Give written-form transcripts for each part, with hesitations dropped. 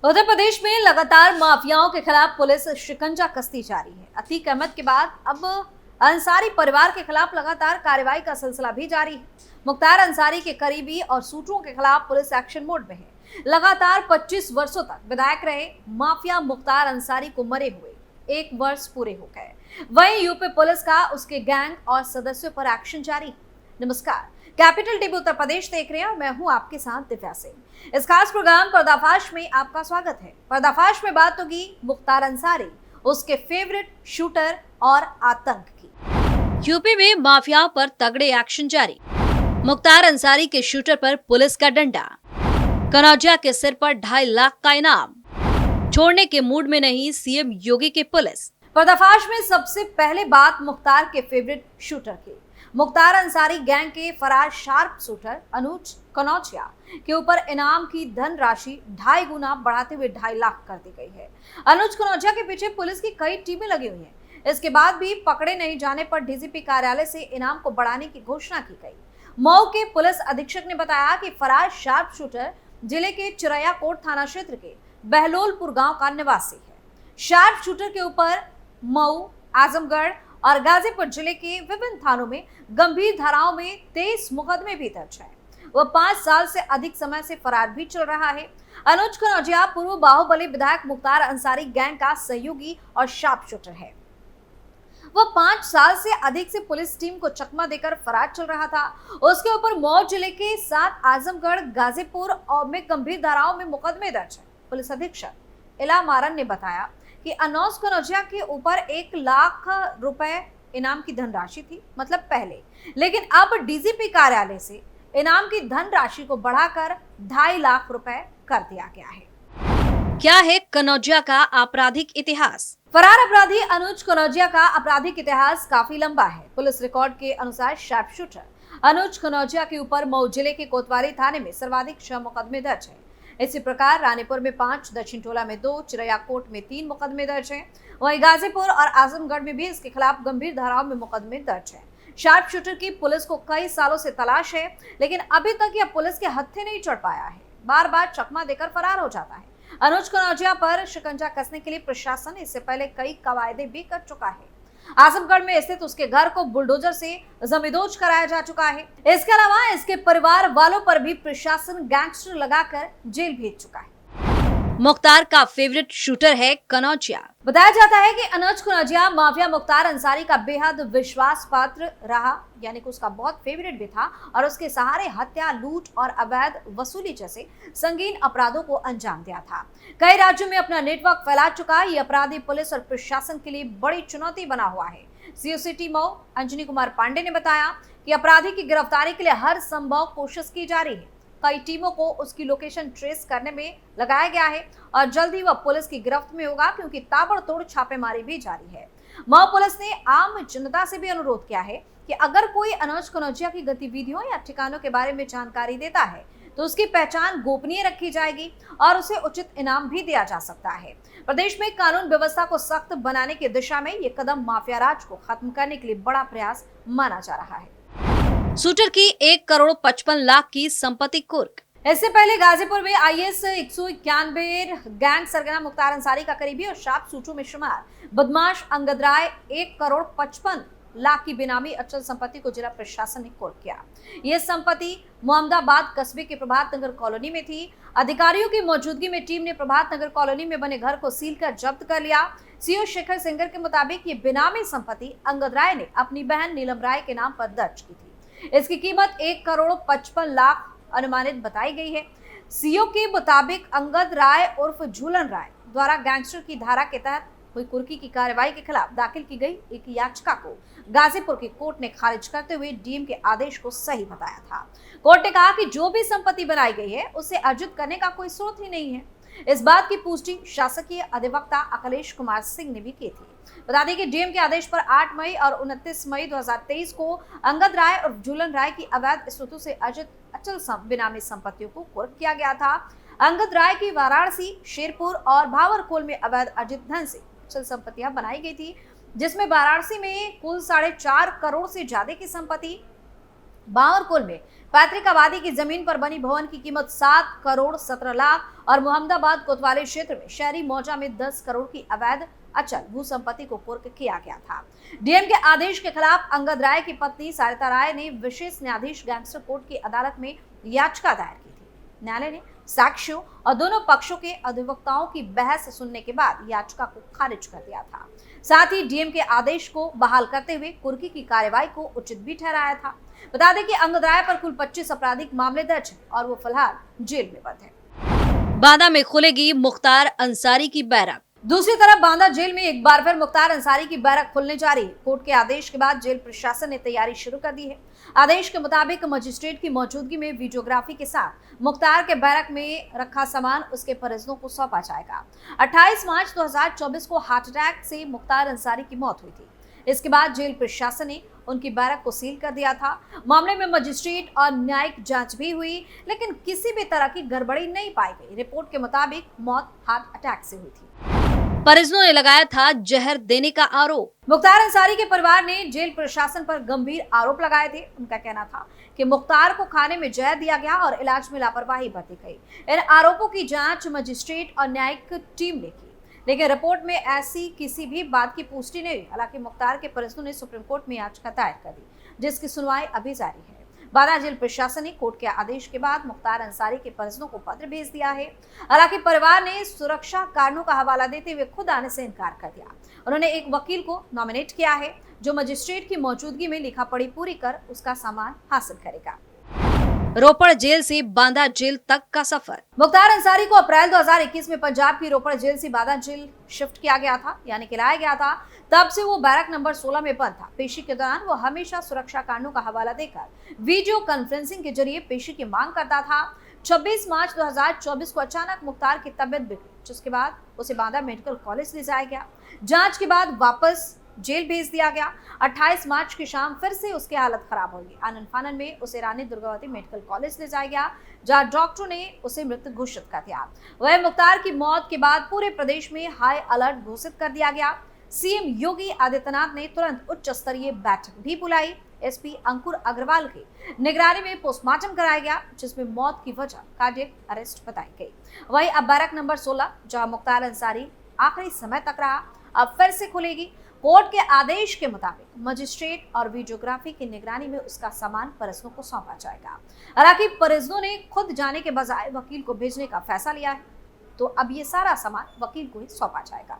उत्तर प्रदेश में लगातार माफियाओं के खिलाफ पुलिस शिकंजा कसती जा रही है। अतीक अहमद के बाद अब अंसारी परिवार के खिलाफ लगातार कार्रवाई का सिलसिला भी जारी है। मुख्तार अंसारी के करीबी और सूत्रों के खिलाफ पुलिस एक्शन मोड में है। लगातार 25 वर्षों तक विधायक रहे माफिया मुख्तार अंसारी को मरे हुए 1 वर्ष पूरे हो गए। वहीं यूपी पुलिस का उसके गैंग और सदस्यों पर एक्शन जारी है। नमस्कार, कैपिटल टीवी उत्तर प्रदेश देख रहे हैं और मैं हूं आपके साथ दिव्या सिंह। इस खास प्रोग्राम पर्दाफाश में आपका स्वागत है। पर्दाफाश में बात होगी मुख्तार अंसारी, उसके फेवरेट शूटर और आतंक की। यूपी में माफिया पर तगड़े एक्शन जारी। मुख्तार अंसारी के शूटर पर पुलिस का डंडा। कनौजिया के सिर पर 2.5 लाख का इनाम। छोड़ने के मूड में नहीं सीएम योगी की पुलिस। पर्दाफाश में सबसे पहले बात मुख्तार के फेवरेट शूटर की। मुख्तार अंसारी गैंग के फरार शार्प शूटर अनुज कनौजिया के ऊपर इनाम की धनराशि 2.5 गुना बढ़ाते हुए 2.5 लाख कर दी गई है। अनुज कनौजिया के पीछे पुलिस की कई टीमें लगी हुई हैं। इसके बाद भी पकड़े नहीं जाने पर डीजीपी कार्यालय से इनाम को बढ़ाने की घोषणा की गई। मऊ के पुलिस अधीक्षक ने बताया कि फरार शार्प शूटर जिले के चिरैयाकोट थाना क्षेत्र के बहलोलपुर गांव का निवासी है। शार्प शूटर के ऊपर मऊ, आजमगढ़ और गाजीपुर जिले के विभिन्न थानों में गंभीर धाराओं में 23 मुकदमे भी दर्ज है। वह 5 साल से अधिक समय से फरार भी चल रहा है। अनुज कनौजिया पूर्व बाहुबली विधायक मुख्तार अंसारी गैंग का सहयोगी और शार्प शूटर है। वह 5 साल से अधिक से पुलिस टीम को चकमा देकर फरार चल रहा था। उसके ऊपर मऊ जिले के 7 आजमगढ़, गाजीपुर और में गंभीर धाराओं में मुकदमे दर्ज है। पुलिस अधीक्षक इला मारन ने बताया कि अनुज कनौजिया के ऊपर 1 लाख रुपए इनाम की धनराशि थी, मतलब पहले, लेकिन अब डीजीपी कार्यालय से इनाम की धनराशि को बढ़ाकर 2.5 लाख रुपए कर दिया गया है। क्या है कनौजिया का आपराधिक इतिहास? फरार अपराधी अनुज कनौजिया का आपराधिक इतिहास काफी लंबा है। पुलिस रिकॉर्ड के अनुसार शार्प शूटर अनुज कनौजिया के ऊपर मऊ जिले के कोतवाली थाने में सर्वाधिक 6 मुकदमे दर्ज है। इसी प्रकार रानीपुर में 5, दक्षिण टोला में 2, चिरैयाकोट में 3 मुकदमे दर्ज हैं। वहीं गाजीपुर और आजमगढ़ में भी इसके खिलाफ गंभीर धाराओं में मुकदमे दर्ज हैं। शार्प शूटर की पुलिस को कई सालों से तलाश है, लेकिन अभी तक यह पुलिस के हत्थे नहीं चढ़ पाया है। बार बार चकमा देकर फरार हो जाता है। अनुज कनौजिया पर शिकंजा कसने के लिए प्रशासन इससे पहले कई कवायदे भी कर चुका है। आजमगढ़ में स्थित उसके घर को बुलडोजर से जमींदोज कराया जा चुका है। इसके अलावा इसके परिवार वालों पर भी प्रशासन गैंगस्टर लगाकर जेल भेज चुका है। मुख्तार का फेवरेट शूटर है कनौजिया। बताया जाता है कि अनुज कनौजिया माफिया मुख्तार अंसारी का बेहद विश्वास पात्र रहा, यानी कि उसका बहुत फेवरेट भी था और उसके सहारे हत्या, लूट और अवैध वसूली जैसे संगीन अपराधों को अंजाम दिया था। कई राज्यों में अपना नेटवर्क फैला चुका ये अपराधी पुलिस और प्रशासन के लिए बड़ी चुनौती बना हुआ है। सीओ सिटी मऊ अंजनी कुमार पांडे ने बताया कि अपराधी की गिरफ्तारी के लिए हर संभव कोशिश की जा रही है। कई टीमों को उसकी लोकेशन ट्रेस करने में लगाया गया है और जल्द ही वह पुलिस की गिरफ्त में होगा, क्योंकि ताबड़तोड़ छापेमारी भी जारी है। मऊ पुलिस ने आम जनता से भी अनुरोध किया है कि अगर कोई अनुज कनौजिया की गतिविधियों या ठिकानों के बारे में जानकारी देता है तो उसकी पहचान गोपनीय रखी जाएगी और उसे उचित इनाम भी दिया जा सकता है। प्रदेश में कानून व्यवस्था को सख्त बनाने की दिशा में ये कदम माफिया राज को खत्म करने के लिए बड़ा प्रयास माना जा रहा है। शूटर की 1 करोड़ 55 लाख की संपत्ति कुर्क। इससे पहले गाजीपुर में आईएएस 191 गैंग सरगना मुख्तार अंसारी का करीबी और शार्प सूत्रों में शुमार बदमाश अंगद राय 1 करोड़ 55 लाख की बेनामी अचल संपत्ति को जिला प्रशासन ने कुर्क किया। यह संपत्ति मोहम्मदाबाद कस्बे के प्रभात नगर कॉलोनी में थी। अधिकारियों की मौजूदगी में टीम ने प्रभात नगर कॉलोनी में बने घर को सील कर जब्त कर लिया। सीओ शेखर सिंगर के मुताबिक ये बेनामी संपत्ति अंगद राय ने अपनी बहन नीलम राय के नाम पर दर्ज की थी। इसकी कीमत 1 करोड़ 55 लाख अनुमानित बताई गई है। सीओ के मुताबिक अंगद राय उर्फ झूलन राय द्वारा गैंगस्टर की धारा के तहत हुई कुर्की की कार्रवाई के खिलाफ दाखिल की गई एक याचिका को गाजीपुर की कोर्ट ने खारिज करते हुए डीएम के आदेश को सही बताया था। कोर्ट ने कहा कि जो भी संपत्ति बनाई गई है उसे अर्जित करने का कोई स्रोत ही नहीं है। इस बात की पुष्टि शासकीय अधिवक्ता अखिलेश कुमार सिंह ने भी की थी। बता दें कि डीएम के आदेश पर 8 मई और 29 मई 2023 को अंगद राय और झूलन राय की अवैध स्रोतों से अर्जित अचल बेनामी संपत्तियों को कुर्क किया गया था। अंगद राय की वाराणसी, शेरपुर और भावरकोल में अवैध अर्जित धन से अचल संपत्तियां बनाई गई थी, जिसमें वाराणसी में कुल 4.5 करोड़ से ज्यादा की संपत्ति बावरकुल में पैतृक आबादी की जमीन पर बनी भवन की कीमत 7 करोड़ 17 लाख और मोहम्मदाबाद कोतवाली क्षेत्र में शहरी मौजा में 10 करोड़ की अवैध अचल भू संपत्ति को कुर्क किया गया था। डीएम के आदेश के खिलाफ अंगद राय की पत्नी सारिता राय ने विशेष न्यायाधीश गैंगस्टर कोर्ट की अदालत में याचिका दायर की थी। न्यायालय ने साक्ष्यों और दोनों पक्षों के अधिवक्ताओं की बहस सुनने के बाद याचिका को खारिज कर दिया था। साथ ही डीएम के आदेश को बहाल करते हुए कुर्की की कार्रवाई को उचित भी ठहराया था। बता दें कि अंगद राय पर कुल 25 आपराधिक मामले दर्ज हैं और वो फिलहाल जेल में बंद है। बांदा में खुलेगी मुख्तार अंसारी की बैरक। दूसरी तरफ बांदा जेल में एक बार फिर मुख्तार अंसारी की बैरक खुलने जा रही है। कोर्ट के आदेश के बाद जेल प्रशासन ने तैयारी शुरू कर दी है। आदेश के मुताबिक मजिस्ट्रेट की मौजूदगी में वीडियोग्राफी के साथ मुख्तार के बैरक में रखा सामान उसके परिजनों को सौंपा जाएगा। 28 मार्च 2024 को हार्ट अटैक से मुख्तार अंसारी की मौत हुई थी। इसके बाद जेल प्रशासन ने उनकी बैरक को सील कर दिया था। मामले में मजिस्ट्रेट और न्यायिक जांच भी हुई, लेकिन किसी भी तरह की गड़बड़ी नहीं पाई गई। रिपोर्ट के मुताबिक मौत हार्ट अटैक से हुई थी। परिजनों ने लगाया था जहर देने का आरोप। मुख्तार अंसारी के परिवार ने जेल प्रशासन पर गंभीर आरोप लगाए थे। उनका कहना था कि मुख्तार को खाने में जहर दिया गया और इलाज में लापरवाही बरती गई। इन आरोपों की जांच मजिस्ट्रेट और न्यायिक टीम ने की, लेकिन रिपोर्ट में ऐसी किसी भी बात की पुष्टि नहीं हुई। हालांकि मुख्तार के परिजनों ने सुप्रीम कोर्ट में याचिका दायर कर दी, जिसकी सुनवाई अभी जारी है। बांदा जेल प्रशासन ने कोर्ट के आदेश के बाद मुख्तार अंसारी के परिजनों को पत्र भेज दिया है। हालांकि परिवार ने सुरक्षा कारणों का हवाला देते हुए खुद आने से इनकार कर दिया। उन्होंने एक वकील को नॉमिनेट किया है जो मजिस्ट्रेट की मौजूदगी में लिखा पढ़ी पूरी कर उसका सामान हासिल करेगा। रोपड़ जेल से बांदा जेल तक का सफर। मुख्तार अंसारी को अप्रैल 2021 में पंजाब की रोपड़ जेल से बांदा जेल शिफ्ट किया गया था, यानी कि लाया गया था। तब से वो बैरक नंबर 16 में बंद था। पेशी के दौरान वो हमेशा सुरक्षा कारणों का हवाला देकर वीडियो कॉन्फ्रेंसिंग के जरिए पेशी की मांग करता था। 26 मार्च 2024 को अचानक मुख्तार की तबियत बिगड़ी, जिसके बाद उसे बांदा मेडिकल कॉलेज ले जाया गया। जांच के बाद वापस जेल भेज दिया गया। 28 मार्च की शाम फिर से उसकी हालत खराब हो गई। आनन फानन में उसे रानी दुर्गावती मेडिकल कॉलेज ले जाया गया, जहां डॉक्टरों ने उसे मृत घोषित कर दिया। वह मुख्तार की मौत के बाद पूरे प्रदेश में हाई अलर्ट घोषित कर दिया गया। सीएम योगी आदित्यनाथ ने तुरंत उच्च स्तरीय बैठक भी बुलाई। एसपी अंकुर अग्रवाल की निगरानी में पोस्टमार्टम कराया गया, जिसमें मौत की वजह कार्डियक अरेस्ट बताई गई। वहीं अब बैरक नंबर 16, जहां मुख्तार अंसारी आखिरी समय तक रहा, अब फिर से खुलेगी। कोर्ट के आदेश के मुताबिक मजिस्ट्रेट और वीडियोग्राफी की निगरानी में उसका सामान परिजनों को सौंपा जाएगा। हालांकि परिजनों ने खुद जाने के बजाय वकील को भेजने का फैसला लिया है, तो अब ये सारा सामान वकील को ही सौंपा जाएगा।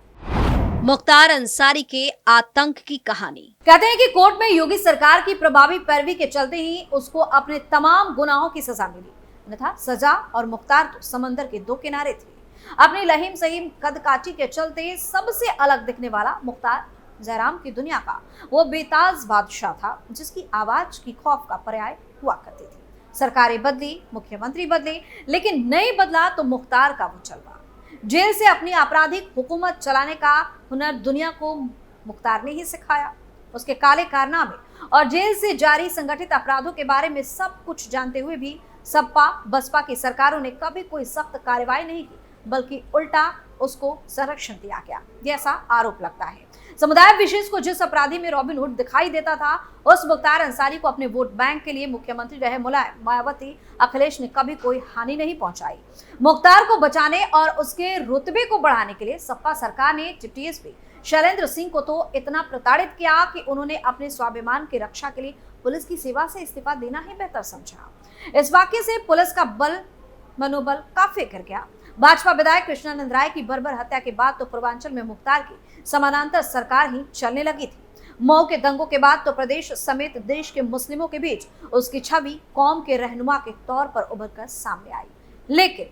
मुख्तार अंसारी के आतंक की कहानी। कहते हैं कि कोर्ट में योगी सरकार की प्रभावी पैरवी के चलते ही उसको अपने तमाम गुनाहों की सजा मिली, अन्यथा सजा और मुख्तार तो समंदर के दो किनारे थे। अपनी लहीम सहीम कदकाठी के चलते सबसे अलग दिखने वाला मुख्तार जयराम की दुनिया का वो बेताज बादशाह था, जिसकी आवाज की खौफ का पर्याय हुआ करती थी। सरकारें बदली, मुख्यमंत्री बदले, लेकिन नहीं बदला तो मुख्तार का वो जलवा। जेल से अपनी आपराधिक हुकूमत चलाने का हुनर दुनिया को मुख्तार ने ही सिखाया। उसके काले कारनामे और जेल से जारी संगठित अपराधों के बारे में सब कुछ जानते हुए भी सपा बसपा की सरकारों ने कभी कोई सख्त कार्रवाई नहीं की, बल्कि उल्टा उसको संरक्षण दिया गया, जैसा आरोप लगता है। समुदाय विशेष को जिस अपराधी में रॉबिन हुड दिखाई देता था, उस मुख्तार अंसारी को अपने वोट बैंक के लिए मुख्यमंत्री रहे मुलायम, मायावती, अखिलेश ने कभी कोई हानि नहीं पहुंचाई। मुख्तार को बचाने और उसके रुतबे को बढ़ाने के लिए सपा सरकार ने टीएसपी शैलेंद्र सिंह को तो इतना प्रताड़ित किया कि उन्होंने अपने स्वाभिमान की रक्षा के लिए पुलिस की सेवा से इस्तीफा देना ही बेहतर समझा। इस वाक्य से पुलिस का मनोबल काफी गिर गया। भाजपा विधायक कृष्णानंद राय की बर्बर हत्या के बाद तो पूर्वांचल में मुख्तार की समानांतर सरकार ही चलने लगी थी। मऊ के दंगों के बाद तो प्रदेश समेत देश के मुस्लिमों के बीच उसकी छवि कौम के रहनुमा के तौर पर उभरकर सामने आई। लेकिन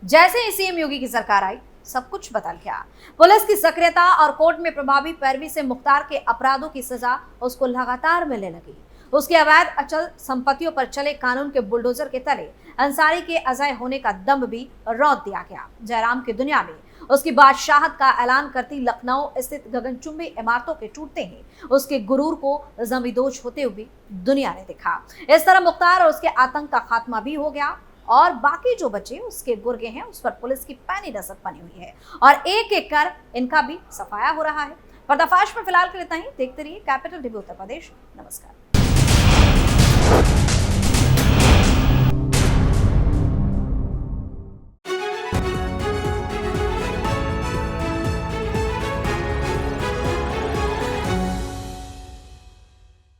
जैसे ही सीएम योगी की सरकार आई, सब कुछ बदल गया। पुलिस की सक्रियता और कोर्ट में प्रभावी पैरवी से मुख्तार के अपराधों की सजा उसको लगातार मिलने लगी। उसके अवैध अचल संपत्तियों पर चले कानून के बुलडोजर के तले अंसारी के अजय होने का दम भी रौंद दिया गया। जयराम की दुनिया में उसकी बादशाहत का ऐलान करती लखनऊ स्थित गगनचुंबी इमारतों के टूटते ही उसके गुरूर को जमींदोज होते हुए दुनिया ने देखा। इस तरह मुख्तार और उसके आतंक का खात्मा भी हो गया और बाकी जो बचे उसके गुर्गे हैं, उस पर पुलिस की पैनी नजर बनी हुई है और एक एक कर इनका भी सफाया हो रहा है। पर्दाफाश में फिलहाल के लिए इतना ही। देखते रहिए कैपिटल टीवी उत्तर प्रदेश। नमस्कार।